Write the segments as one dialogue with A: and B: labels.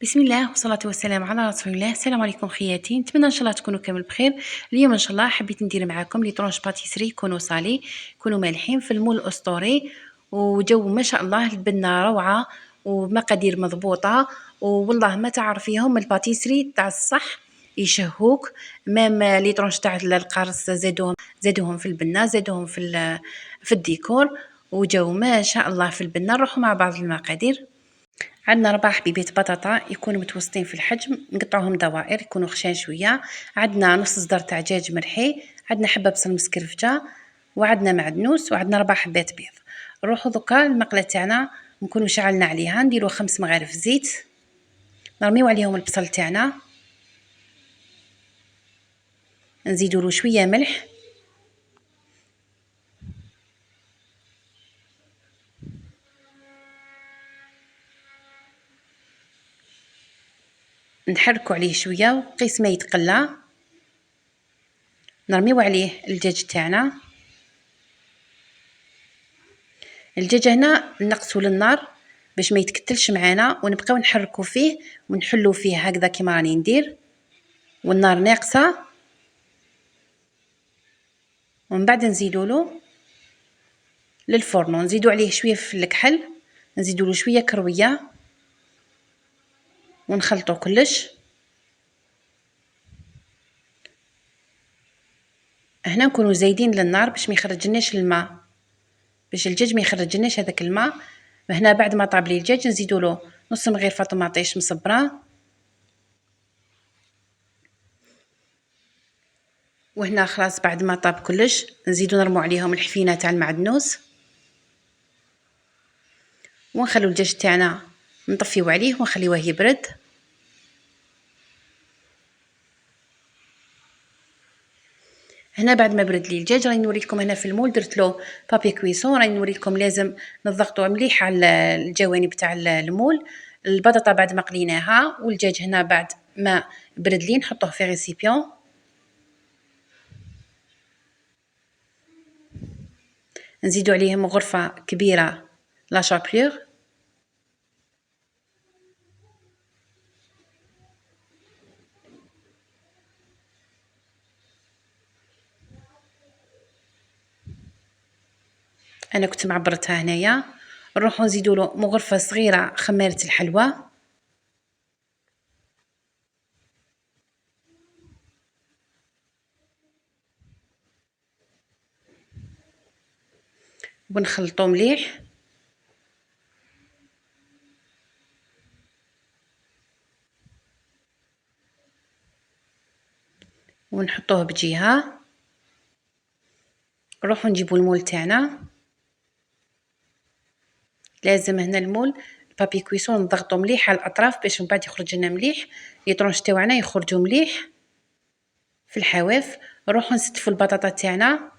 A: بسم الله والصلاة والسلام على رسول الله. السلام عليكم خياتي، نتمنى ان شاء الله تكونوا كامل بخير. اليوم ان شاء الله حبيت ندير معكم لي طرونج باتيسري يكونوا صالي، يكونوا مالحين في المول الاسطوري، وجو ما شاء الله البنه روعه ومقادير مضبوطه. والله ما تعرفيهم الباتيسري تاع الصح يشهوك. مام لي طرونج تاع القرص زادوهم في البنه، زادوهم في الديكور، وجو ما شاء الله في البنه. نروحوا مع بعض المقادير. عندنا 4 حبيبات بطاطا يكونوا متوسطين في الحجم، نقطعوهم دوائر يكونوا خشان شويه. عندنا نص صدر تاع دجاج مرحي، عندنا حبه بصل مسكرفجه، وعندنا معدنوس، وعندنا 4 حبات بيض. نروحوا دوكا المقله تاعنا نكونوا شعلنا عليها، نديروا 5 مغارف زيت، نرميو عليهم البصل تاعنا، نزيدوا له شويه ملح، نحركوا عليه شويه وقيس ما يتقلى، نرميو عليه الدجاج تاعنا. الدجاج هنا نقصو للنار باش ما يتكتلش معانا، ونبقاو نحركو فيه ونحلو فيه هكذا كيما راني ندير، والنار ناقصه. ومن بعد نزيدولو للفرن، نزيدو عليه شويه في الكحل، نزيدولو شويه كرويه، ونخلطو كلش. هنا نكونوا زايدين للنار باش ما يخرجلناش الماء، باش الدجاج ما يخرجلناش هذاك الماء. هنا بعد ما طاب لي الدجاج نزيدولو نص مغرفه طماطيش مصبره، وهنا خلاص بعد ما طاب كلش نزيدو نرمو عليهم الحفينه تاع المعدنوس، ونخلو الدجاج تاعنا نطفيو عليه ونخليوه يبرد. هنا بعد ما برد لي الدجاج راني نوريكم هنا في المول درت له بابي كويسون، راني نوريكم لازم نضغطوا مليح على الجوانب تاع المول. البطاطا بعد ما قليناها، والدجاج هنا بعد ما برد لي نحطوه في ريسيبيون، نزيدوا عليهم غرفه كبيره لا شابيور، انا كنت معبرتها هنايا. نروحوا نزيدوا له مغرفه صغيره خميره الحلوى، ونخلطو مليح. ونحطوه بجهه. نروحوا نجيبوا المول تاعنا، لازم هنا المول البابي كويسون نضغطو مليح على الاطراف باش من بعد يخرج لنا مليح، لي طرونج تاعنا يخرجوا مليح في الحواف. نروحوا نستفوا البطاطا تاعنا،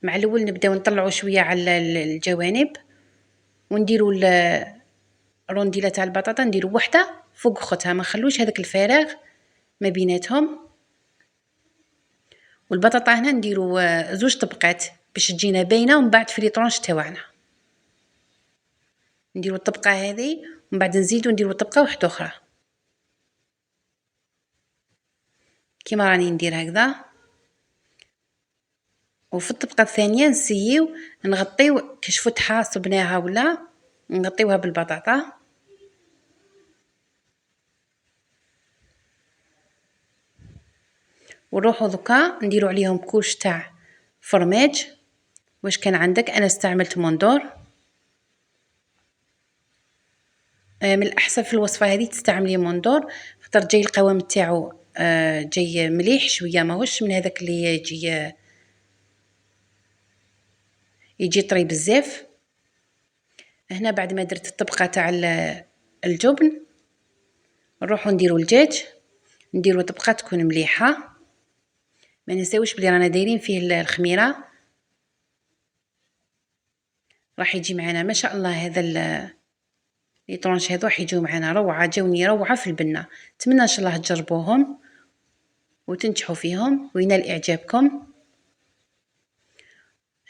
A: مع الاول نبداو نطلعوا شويه على الجوانب، ونديروا الرونديله تاع البطاطا نديروا وحده فوق اختها، ما نخلوش هذاك الفراغ ما بيناتهم. والبطاطا هنا نديروا زوج طبقات باش تجينا باينه، ومن بعد في لي طرونج تاعنا نديروا الطبقه هذه، ومن بعد نزيدوا نديروا طبقه واحده اخرى كيما راني ندير هكذا. وفي الطبقه الثانيه نسيو نغطيو كاش فتحه صبناها ولا نغطيوها بالبطاطا. ونروحوا دوكا نديروا عليهم كوش تاع فرماج. واش كان عندك؟ انا استعملت موندور. من الاحسن في الوصفه هذه تستعملي موندور، خاطر جاي القوام تاعو جاي مليح شويه، ماهوش من هذاك اللي يجي طري بزاف. هنا بعد ما درت الطبقه تاع الجبن، نروحوا نديروا الدجاج، نديروا طبقه تكون مليحه. ما ننساوش بلي رانا دايرين فيه الخميره، راح يجي معنا ما شاء الله. هذا لي طرونج هذو راح يجيو معنا روعه، جاوني روعه في البنه. نتمنى ان شاء الله تجربوهم وتنجحوا فيهم وينال اعجابكم.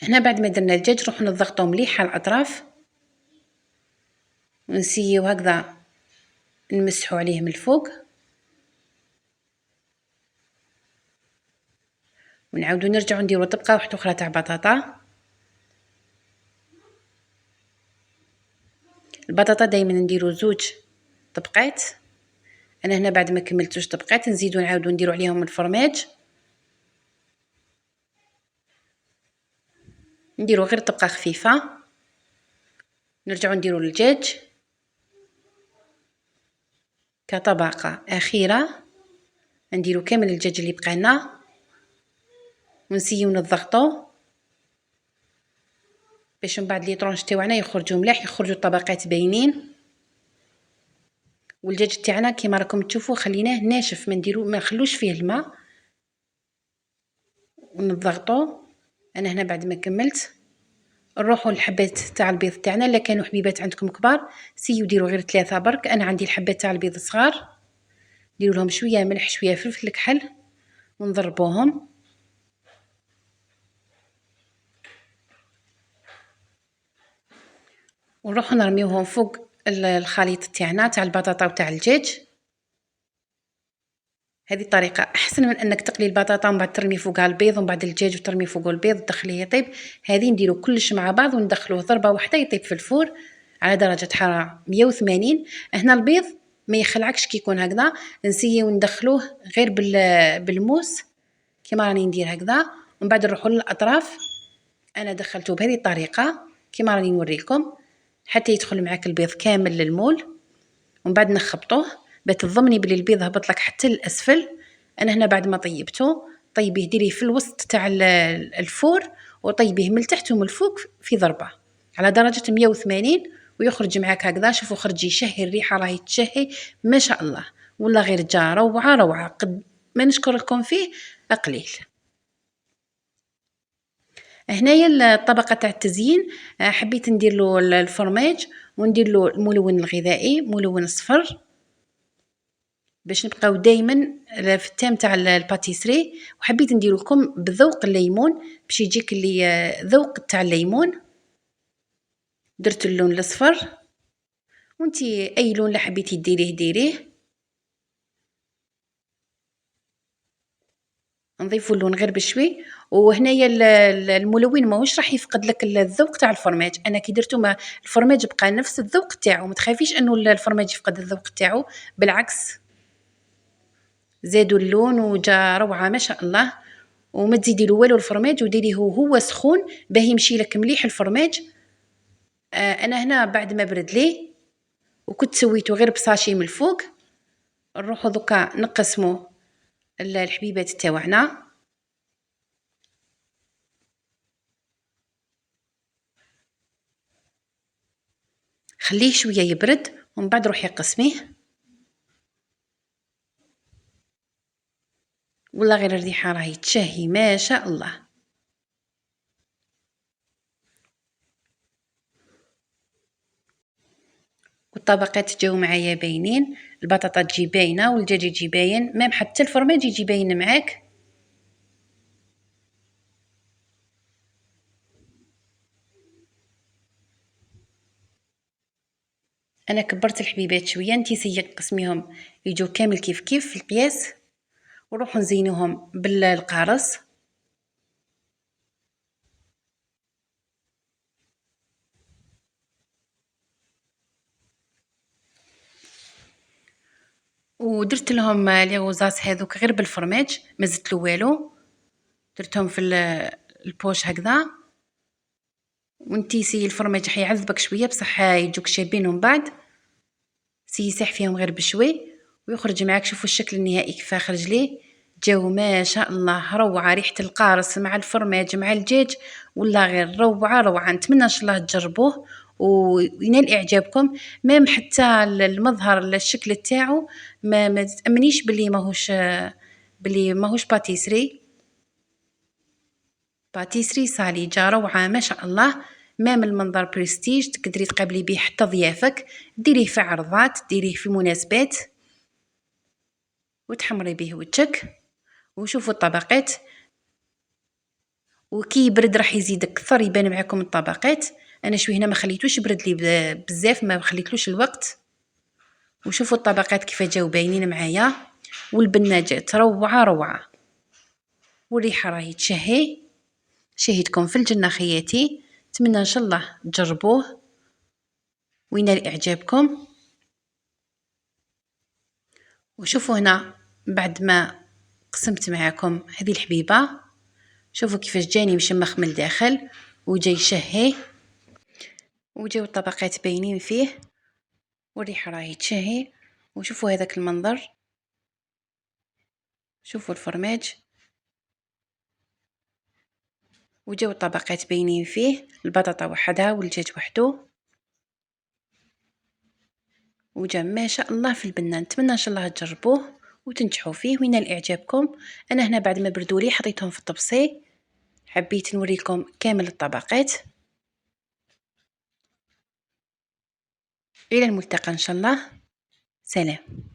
A: هنا بعد ما درنا الدجاج نروحوا نضغطوا مليح على الاطراف، ونسيو هكذا نمسحو عليه من الفوق ونعاودو نرجعو نديرو طبقة واحدة اخرى تاع بطاطا. البطاطا دائما نديرو زوج طبقات. انا هنا بعد ما كملت زوج طبقات نزيدو نعاودو نديرو عليهم الفرماج، نديرو غير طبقة خفيفة، نرجعو نديرو الدجاج كطبقة أخيرة، نديرو كامل الدجاج اللي بقى لنا ونسيو نضغطو باش من بعد لي طرونج تاوعنا يخرجوا ملاح، يخرجوا الطبقات باينين. والدجاج تاعنا كيما راكم تشوفوا خليناه ناشف، ما نخلوش فيه الماء ونضغطو. انا هنا بعد ما كملت نروحوا للحبات تاع البيض تاعنا. الا كانوا حبيبات عندكم كبار سيو ديروا غير 3 برك، انا عندي الحبات تاع البيض صغار، ديروا لهم شويه ملح شويه فلفل كحل ونضربوهم. ونروحوا نرميوهم فوق الخليط تاعنا تاع البطاطا وتاع الدجاج. هذه الطريقه احسن من انك تقلي البطاطا ومن بعد ترمي فوقها البيض ومن بعد الدجاج وترمي فوقه البيض تدخليه يطيب. هذه نديرو كلش مع بعض وندخلوه ضربه واحده يطيب في الفور على درجه حراره 180. هنا البيض ما يخلعكش كي يكون هكذا، نسيو ندخلوه غير بالموس كيما راني ندير هكذا، ومن بعد نروحوا للاطراف. انا دخلته بهذه الطريقه كيما راني نوريكم حتى يدخل معاك البيض كامل للمول، ومن بعد نخبطوه بتضمني بلي البيض هبط لك حتى للاسفل. انا هنا بعد ما طيبته طيبيه ديريه في الوسط تاع الفور وطيبيه من التحت ومن الفوق في ضربه على درجه 180 ويخرج معاك هكذا. شوفوا خرج يشهي، الريحه راهي تشهي ما شاء الله، والله غير جا روعه روعه. قد ما نشكر لكم فيه قليل. هنايا الطبقه تاع التزيين حبيت ندير له الفرماج وندير له الملون الغذائي ملون صفر باش نبقاو دائما في التام تاع الباتيسري. وحبيت ندير لكم بذوق الليمون باش يجيك اللي ذوق تاع الليمون. درت اللون الاصفر وانتي اي لون اللي حبيتي ديريه ديريه. نضيفوا اللون غير بشوي. وهنايا الملون ماهوش راح يفقد لك الذوق تاع الفرماج. انا كي درتو ما الفرماج بقى نفس الذوق تاعو، ما تخافيش انه الفرماج يفقد الذوق تاعو، بالعكس زادوا اللون وجا روعه ما شاء الله. وما تزيدي له والو الفرماج وديريه هو سخون باه يمشي لك مليح الفرماج. انا هنا بعد ما برد ليه وكنت سويته غير بساشي من الفوق. نروحو دوكا نقسمو الحبيبات تاوعنا. خليه شويه يبرد ومن بعد روحي قسميه. والله غير الريحه راهي تشهي ما شاء الله. والطبقات جاو معايا باينين، البطاطا تجي باينه والدجاج يجي باين، ميم حتى الفرماج يجي باين معاك. انا كبرت الحبيبات شويه، انتي سيك قسميهم يجوا كامل كيف كيف في القياس. وروحوا نزينوهم بالقارص. ودرت لهم لي غوزاس هذوك غير بالفرماج ما زدت له والو، درتهم في البوش هكذا. وانتي سي الفرماج حيعذبك شويه بصح يجوك شابين ومن بعد سي يسيح فيهم غير بشوي ويخرج معاك. شوفوا الشكل النهائي كيف خرج ليه، جو ما شاء الله روعه. ريحه القارص مع الفرماج مع الدجاج والله غير روعه روعه. نتمنى ان شاء الله تجربوه وينال اعجابكم. ميم حتى المظهر الشكل تاعو ما تامنيش بلي ماهوش باتيسري صالي جا روعه ما شاء الله. مام المنظر بريستيج تقدري تقابلي بيه حتى ضيافك، ديريه في عرضات، ديريه في مناسبات وتحمري به وجهك. وشوفوا الطبقات وكي يبرد راح يزيد اكثر يبان معكم الطبقات. انا شوي هنا ما خليتوش يبرد لي بزاف، ما خليتلوش الوقت وشوفوا الطبقات كيف جاو باينين معايا، والبنه جات روعه روعه، والريحه راهي تشهي. شهيتكم في الجنه خياتي، نتمنى ان شاء الله تجربوه وينال اعجابكم. وشوفوا هنا بعد ما قسمت معاكم هذه الحبيبه، شوفوا كيفاش جاني مشمخ من الداخل وجاي شهي، وجاو الطبقات باينين فيه، والريحه راهي تشهي. وشوفوا هذاك المنظر، شوفوا الفرماج، وجاو الطبقات باينين فيه، البطاطا وحدها والدجاج وحده، وجا ما شاء الله في البنه. نتمنى ان شاء الله تجربوه وتنجحوا فيه وينال اعجابكم. انا هنا بعد ما بردوا لي حطيتهم في الطبسي، حبيت نوريكم كامل الطبقات. الى الملتقى ان شاء الله، سلام.